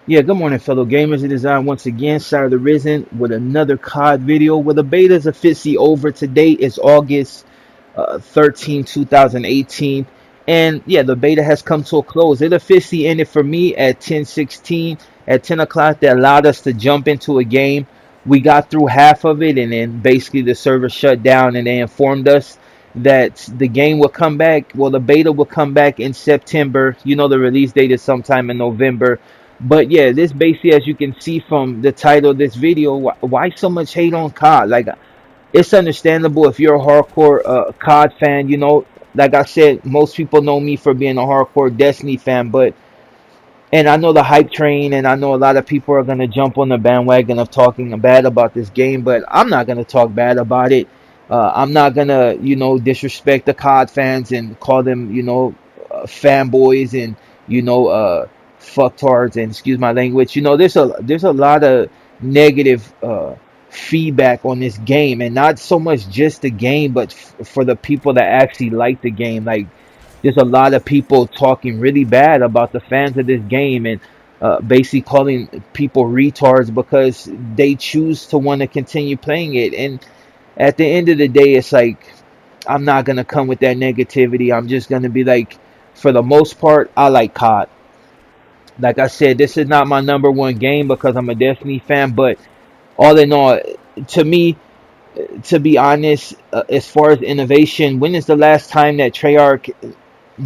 Yeah, good morning, fellow gamers. It is I once again, Sire the Risen, with another COD video where the beta is officially over. Today is August 13, 2018. And yeah, the beta has come to a close. It officially ended for me at 10:16. At 10 o'clock, that allowed us to jump into a game. We got through half of it, and then basically the server shut down, and they informed us that the game will come back. Well, the beta will come back in September. You know, the release date is sometime in November. But yeah, this basically, as you can see from the title of this video, why so much hate on COD? Like, it's understandable if you're a hardcore COD fan. You know, like I said, most people know me for being a hardcore Destiny fan, but and I know the hype train, and I know a lot of people are gonna jump on the bandwagon of talking bad about this game, but I'm not gonna talk bad about it. I'm not gonna, disrespect the COD fans and call them, fanboys and you know, fucktards, and excuse my language. You know, there's a lot of negative feedback on this game, and not so much just the game, but for the people that actually like the game. Like, there's a lot of people talking really bad about the fans of this game, and basically calling people retards because they choose to want to continue playing it. And at the end of the day, it's like, I'm not gonna come with that negativity. I'm just gonna be like, for the most part, I like COD. Like I said, this is not my number one game because I'm a Destiny fan, but all in all, to me, to be honest, as far as innovation, when is the last time that Treyarch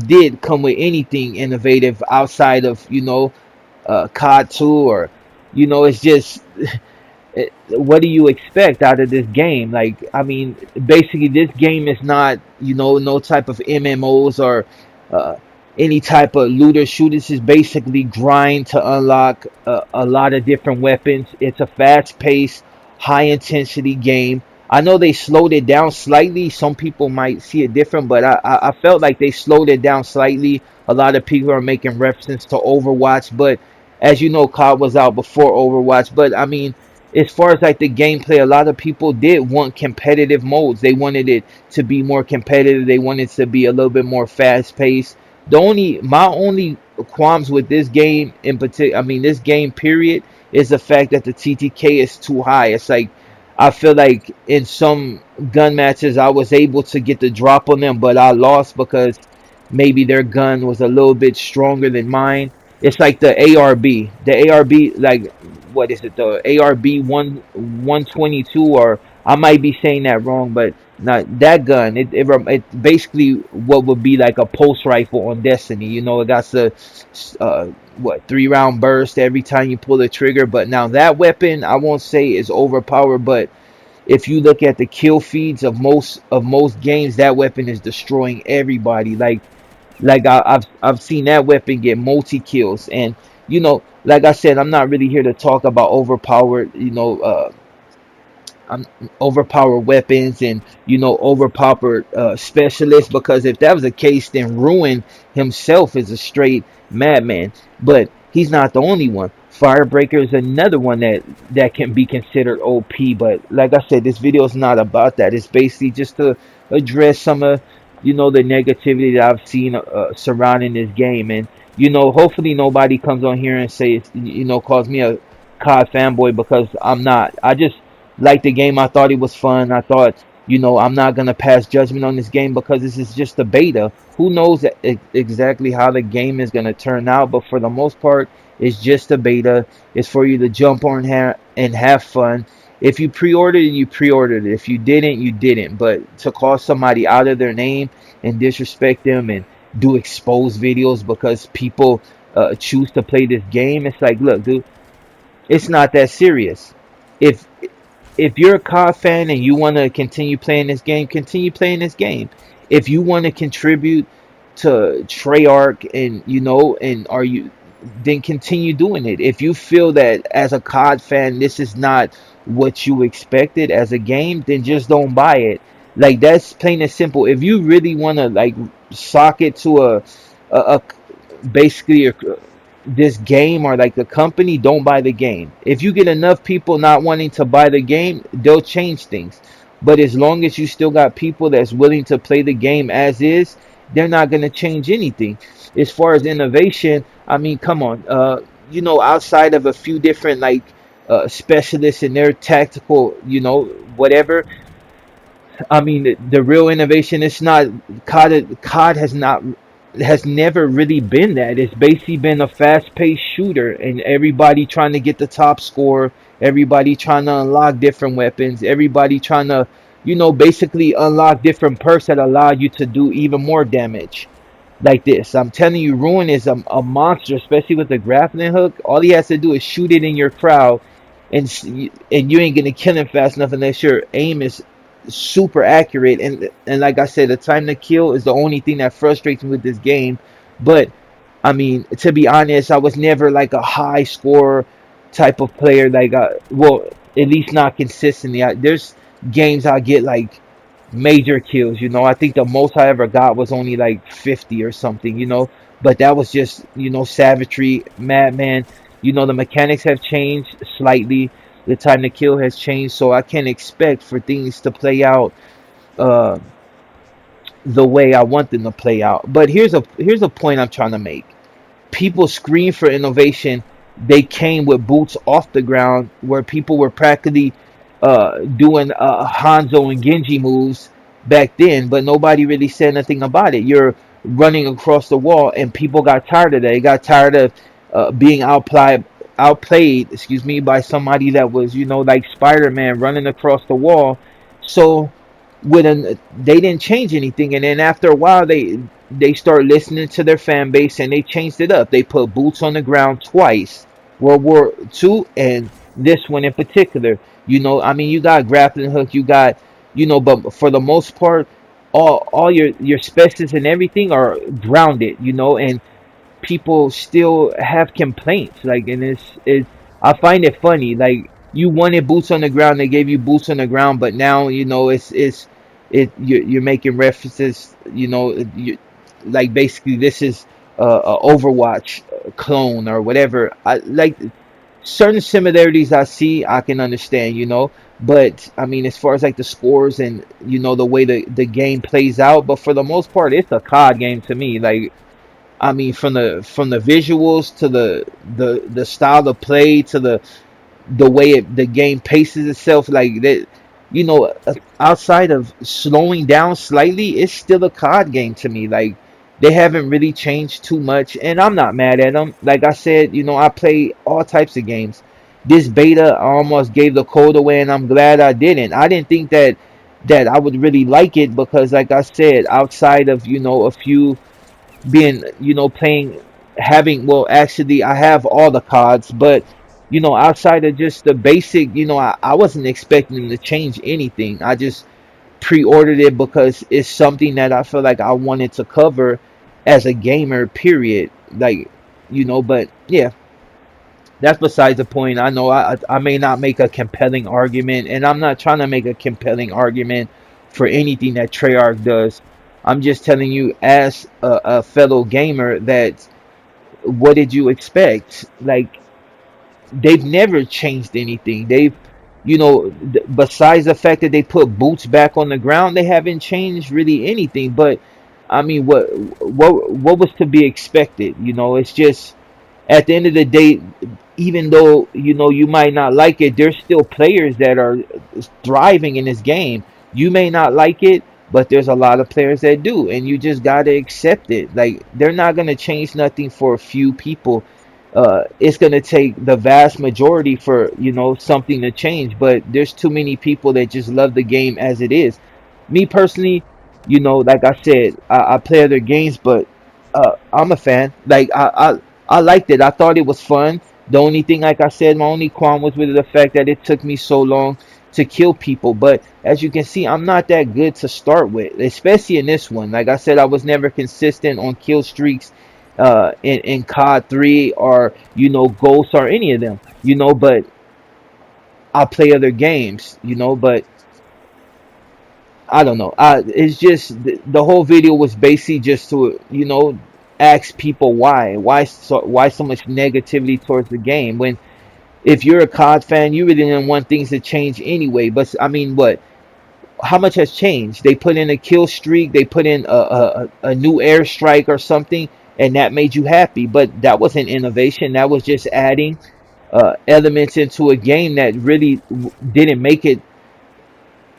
did come with anything innovative outside of, COD 2? Or, it's just, what do you expect out of this game? Like, I mean, basically, this game is not, no type of MMOs or uh, any type of looter shooter. This is basically grind to unlock a lot of different weapons. It's a fast paced, high intensity game. I know they slowed it down slightly. Some people might see it different, but I felt like they slowed it down slightly. A lot of people are making reference to Overwatch, but as you know, COD was out before Overwatch. But I mean, as far as like the gameplay, a lot of people did want competitive modes. They wanted it to be more competitive. They wanted to be a little bit more fast paced. My only qualms with this game in particular, I mean, this game period, is the fact that the TTK is too high. It's like, I feel like in some gun matches I was able to get the drop on them, but I lost because maybe their gun was a little bit stronger than mine. It's like the ARB. The ARB, like, what is it? The ARB 122, or I might be saying that wrong, but not that gun. It basically what would be like a pulse rifle on Destiny. You know, it got the uh, 3 round burst every time you pull the trigger. But now that weapon, I won't say is overpowered, but if you look at the kill feeds of most games, that weapon is destroying everybody. Like I've seen that weapon get multi kills. And like I said, I'm not really here to talk about overpowered, overpowered weapons and overpowered specialists, because if that was the case, then Ruin himself is a straight madman. But he's not the only one. Firebreaker is another one that can be considered OP. But like I said, this video is not about that. It's basically just to address some of the negativity that I've seen surrounding this game. And hopefully nobody comes on here and says, calls me a COD fanboy, because I'm not. I just like the game. I thought it was fun. I thought, I'm not gonna pass judgment on this game because this is just a beta. Who knows exactly how the game is gonna turn out? But for the most part, it's just a beta. It's for you to jump on and have fun. If you pre-ordered it, you pre-ordered it. If you didn't, you didn't. But to call somebody out of their name and disrespect them and do exposed videos because people choose to play this game, it's like, look, dude, it's not that serious. If if you're a COD fan and you want to continue playing this game, continue playing this game. If you want to contribute to Treyarch, and and are you, then continue doing it. If you feel that as a COD fan this is not what you expected as a game, then just don't buy it. Like, that's plain and simple. If you really want to like sock it to a basically this game or like the company, don't buy the game. If you get enough people not wanting to buy the game, they'll change things. But as long as you still got people that's willing to play the game as is, they're not going to change anything. As far as innovation, I mean, come on. outside of a few different like specialists in their tactical, whatever. I mean, the real innovation is not COD has never really been that. It's basically been a fast-paced shooter, and everybody trying to get the top score. Everybody trying to unlock different weapons. Everybody trying to, basically unlock different perks that allow you to do even more damage. Like this, I'm telling you, Ruin is a monster, especially with the grappling hook. All he has to do is shoot it in your crowd, and you ain't gonna kill him fast enough unless your aim is super accurate. And like I said, the time to kill is the only thing that frustrates me with this game. But I mean, to be honest, I was never like a high score type of player. Like, well, at least not consistently. There's games I get like major kills. I think the most I ever got was only like 50 or something. But that was just savagery, madman. The mechanics have changed slightly. The time to kill has changed, so I can't expect for things to play out uh, the way I want them to play out. But here's a point I'm trying to make. People scream for innovation. They came with boots off the ground where people were practically doing Hanzo and Genji moves back then, but nobody really said anything about it. You're running across the wall, and people got tired of that. They got tired of being outplayed, excuse me, by somebody that was, like Spider-Man running across the wall. So they didn't change anything, and then after a while they start listening to their fan base, and they changed it up. They put boots on the ground twice, World War II and this one in particular. I mean, you got grappling hook, you got, but for the most part, all your specials and everything are grounded, and people still have complaints. Like, and I find it funny. Like, you wanted boots on the ground, they gave you boots on the ground, but now you're making references. Like basically this is a Overwatch clone or whatever. I like certain similarities I see. I can understand. But I mean, as far as like the scores and the way the game plays out, but for the most part, it's a COD game to me. Like, I mean, from the visuals to the style of play to the way the game paces itself, like that, outside of slowing down slightly, it's still a COD game to me. Like, they haven't really changed too much, and I'm not mad at them. Like I said, I play all types of games. This beta, I almost gave the code away, and I'm glad I didn't. I didn't think that I would really like it because, like I said, outside of a few being playing, having, well, actually I have all the cards, but outside of just the basic, I wasn't expecting them to change anything. I just pre-ordered it because it's something that I feel like I wanted to cover as a gamer, period. Like, but yeah, that's besides the point. I know I may not make a compelling argument, and I'm not trying to make a compelling argument for anything that Treyarch does. I'm just telling you, as a fellow gamer, that what did you expect? Like, they've never changed anything. Besides the fact that they put boots back on the ground, they haven't changed really anything. But I mean, what was to be expected? It's just, at the end of the day, even though you might not like it, there's still players that are thriving in this game. You may not like it, but there's a lot of players that do, and you just gotta accept it. Like, they're not gonna change nothing for a few people. It's gonna take the vast majority for something to change. But there's too many people that just love the game as it is. Me personally, like I said, I play other games, but I'm a fan. Like, I liked it. I thought it was fun. The only thing, like I said, my only qualm was with the fact that it took me so long to kill people. But as you can see, I'm not that good to start with, especially in this one. Like I said, I was never consistent on kill streaks in COD 3 or Ghost or any of them. But I play other games. But I don't know. It's just the whole video was basically just to ask people why so much negativity towards the game, when if you're a COD fan, you really didn't want things to change anyway. But I mean, what? How much has changed? They put in a kill streak. They put in a new airstrike or something, and that made you happy. But that wasn't innovation. That was just adding elements into a game that really didn't make it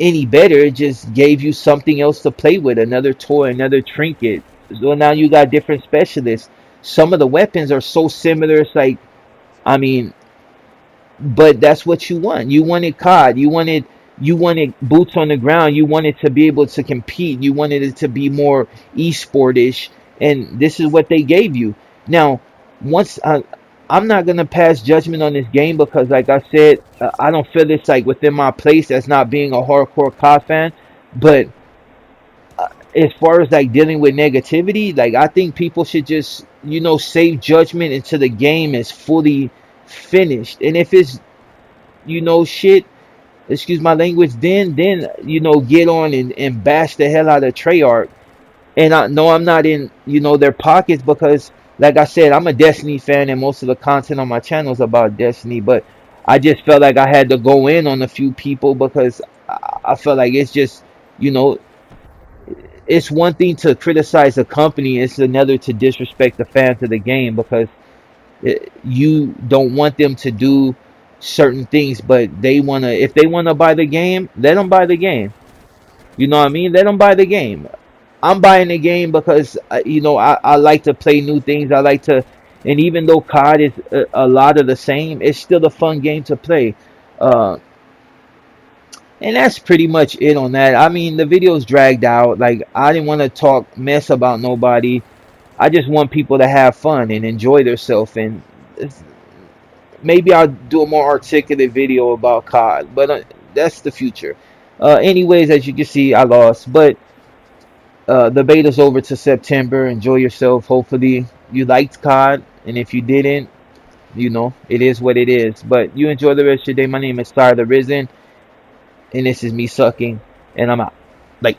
any better. It just gave you something else to play with, another toy, another trinket. So now you got different specialists. Some of the weapons are so similar. It's like, I mean, but that's what you want. You wanted COD. You wanted boots on the ground. You wanted to be able to compete. You wanted it to be more esportish, and this is what they gave you. Now, once I'm not gonna pass judgment on this game because, like I said, I don't feel it's like within my place as not being a hardcore COD fan. But as far as like dealing with negativity, like I think people should just save judgment until the game is fully finished. And if it's shit, excuse my language, then get on and bash the hell out of Treyarch. And I know I'm not in their pockets because, like I said, I'm a Destiny fan and most of the content on my channel is about Destiny. But I just felt like I had to go in on a few people because I felt like it's just you know it's one thing to criticize a company, it's another to disrespect the fans of the game because you don't want them to do certain things, but if they wanna buy the game, let them buy the game. You know what I mean? Let them buy the game. I'm buying the game because I like to play new things. I like to, and even though COD is a lot of the same, it's still a fun game to play. Uh, and that's pretty much it on that. I mean, the video's dragged out. Like I didn't want to talk mess about nobody. I just want people to have fun and enjoy themselves. And maybe I'll do a more articulate video about COD, but that's the future. Anyways, as you can see, I lost, but the beta's over to September. Enjoy yourself. Hopefully, you liked COD, and if you didn't, it is what it is. But you enjoy the rest of your day. My name is Star the Risen, and this is me sucking, and I'm out. Like.